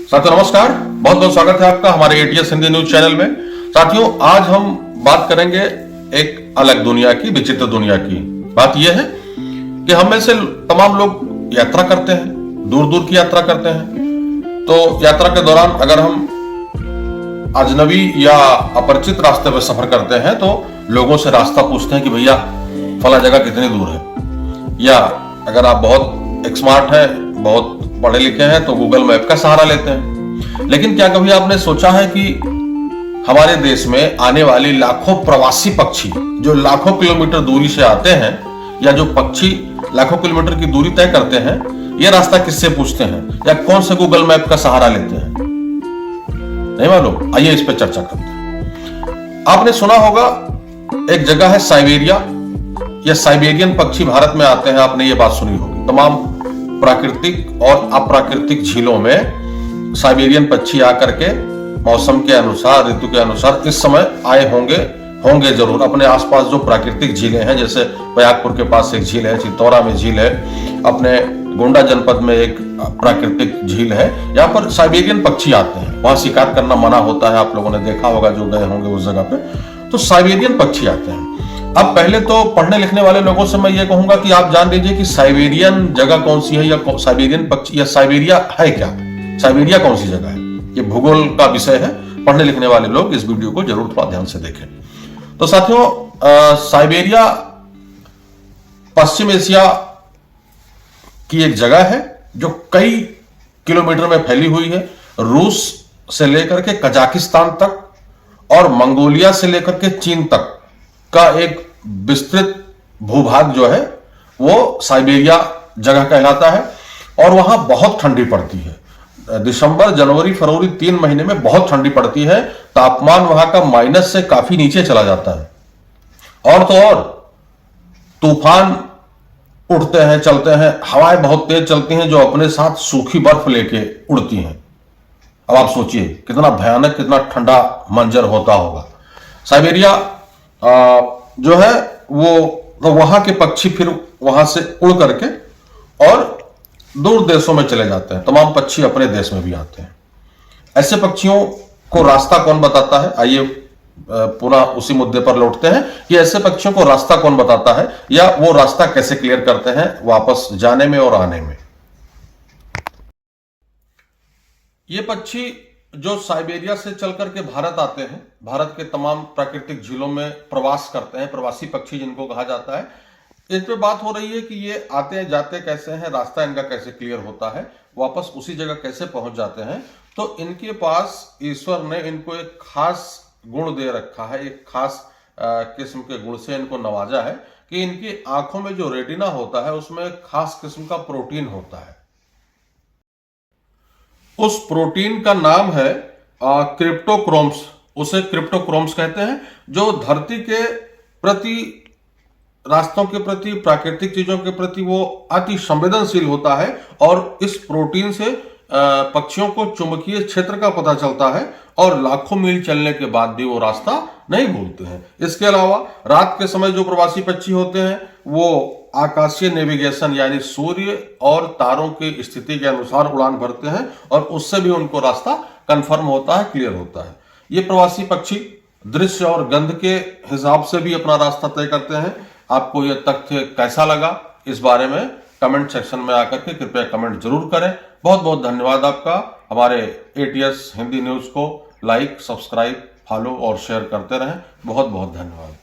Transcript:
साथियों नमस्कार, बहुत बहुत स्वागत है आपका हमारे एटीएस हिंदी न्यूज चैनल में। साथियों आज हम बात करेंगे एक अलग दुनिया की, विचित्र दुनिया की। बात यह है कि हम में से तमाम लोग यात्रा करते हैं, दूर दूर की यात्रा करते हैं। तो यात्रा के दौरान अगर हम अजनबी या अपरिचित रास्ते पर सफर करते हैं तो लोगों से रास्ता पूछते हैं कि भैया फला जगह कितनी दूर है, या अगर आप बहुत स्मार्ट है, बहुत पढ़े लिखे हैं तो गूगल मैप का सहारा लेते हैं। लेकिन क्या कभी आपने सोचा है कि हमारे देश में आने वाले लाखों प्रवासी पक्षी जो लाखों किलोमीटर दूरी से आते हैं, या जो पक्षी लाखों किलोमीटर की दूरी तय करते हैं, ये रास्ता किससे पूछते हैं या कौन से गूगल मैप का सहारा लेते हैं? नहीं मालूम? आइए इस पर चर्चा करते हैं। आपने सुना होगा एक जगह है साइबेरिया, या साइबेरियन पक्षी भारत में आते हैं। आपने ये बात सुनी होगी। तमाम प्राकृतिक और अप्राकृतिक झीलों में साइबेरियन पक्षी आकर के मौसम के अनुसार, ऋतु के अनुसार इस समय आए होंगे जरूर। अपने आसपास जो प्राकृतिक झीलें हैं, जैसे बयाकपुर के पास एक झील है, चित्तौरा में झील है, अपने गोंडा जनपद में एक प्राकृतिक झील है, यहाँ पर साइबेरियन पक्षी आते हैं। वहां शिकार करना मना होता है, आप लोगों ने देखा होगा जो गए होंगे उस जगह पे। तो साइबेरियन पक्षी आते हैं। अब पहले तो पढ़ने लिखने वाले लोगों से मैं ये कहूंगा कि आप जान लीजिए कि साइबेरियन जगह कौन सी है, या साइबेरियन पक्षी, या साइबेरिया है क्या, साइबेरिया कौन सी जगह है। ये भूगोल का विषय है। पढ़ने लिखने वाले लोग इस वीडियो को जरूर थोड़ा ध्यान से देखें। तो साथियों, साइबेरिया पश्चिम एशिया की एक जगह है जो कई किलोमीटर में फैली हुई है। रूस से लेकर के कजाकिस्तान तक और मंगोलिया से लेकर के चीन तक का एक विस्तृत भूभाग जो है वो साइबेरिया जगह कहलाता है। और वहां बहुत ठंडी पड़ती है। दिसंबर, जनवरी, फरवरी 3 महीने में बहुत ठंडी पड़ती है। तापमान वहां का माइनस से काफी नीचे चला जाता है। और तो और तूफान उठते हैं, चलते हैं, हवाएं बहुत तेज चलती हैं जो अपने साथ सूखी बर्फ लेके उड़ती हैं। अब आप सोचिए कितना भयानक, कितना ठंडा मंजर होता होगा। साइबेरिया जो है वो, तो वहां के पक्षी फिर वहां से उड़ करके और दूर देशों में चले जाते हैं। तमाम पक्षी अपने देश में भी आते हैं। ऐसे पक्षियों को रास्ता कौन बताता है? आइए पुनः उसी मुद्दे पर लौटते हैं कि ऐसे पक्षियों को रास्ता कौन बताता है, या वो रास्ता कैसे क्लियर करते हैं वापस जाने में और आने में। ये पक्षी जो साइबेरिया से चलकर के भारत आते हैं, भारत के तमाम प्राकृतिक झीलों में प्रवास करते हैं, प्रवासी पक्षी जिनको कहा जाता है। इस पे बात हो रही है कि ये आते जाते कैसे हैं, रास्ता इनका कैसे क्लियर होता है, वापस उसी जगह कैसे पहुंच जाते हैं। तो इनके पास ईश्वर ने इनको एक खास गुण दे रखा है, एक खास किस्म के गुण से इनको नवाजा है कि इनकी आंखों में जो रेटिना होता है उसमें एक खास किस्म का प्रोटीन होता है। उस प्रोटीन का नाम है क्रिप्टोक्रोम्स। उसे क्रिप्टोक्रोम्स कहते हैं, जो धरती के प्रति, रास्तों के प्रति, प्राकृतिक चीजों के प्रति वो अति संवेदनशील होता है। और इस प्रोटीन से पक्षियों को चुंबकीय क्षेत्र का पता चलता है और लाखों मील चलने के बाद भी वो रास्ता नहीं भूलते हैं। इसके अलावा रात के समय जो प्रवासी पक्षी होते हैं वो आकाशीय नेविगेशन, यानी सूर्य और तारों की स्थिति के अनुसार उड़ान भरते हैं और उससे भी उनको रास्ता कंफर्म होता है, क्लियर होता है। ये प्रवासी पक्षी दृश्य और गंध के हिसाब से भी अपना रास्ता तय करते हैं। आपको यह तथ्य कैसा लगा, इस बारे में कमेंट सेक्शन में आकर के कृपया कमेंट जरूर करें। बहुत बहुत धन्यवाद आपका। हमारे एटीएस हिंदी न्यूज को लाइक, सब्सक्राइब, फॉलो और शेयर करते रहें। बहुत बहुत धन्यवाद।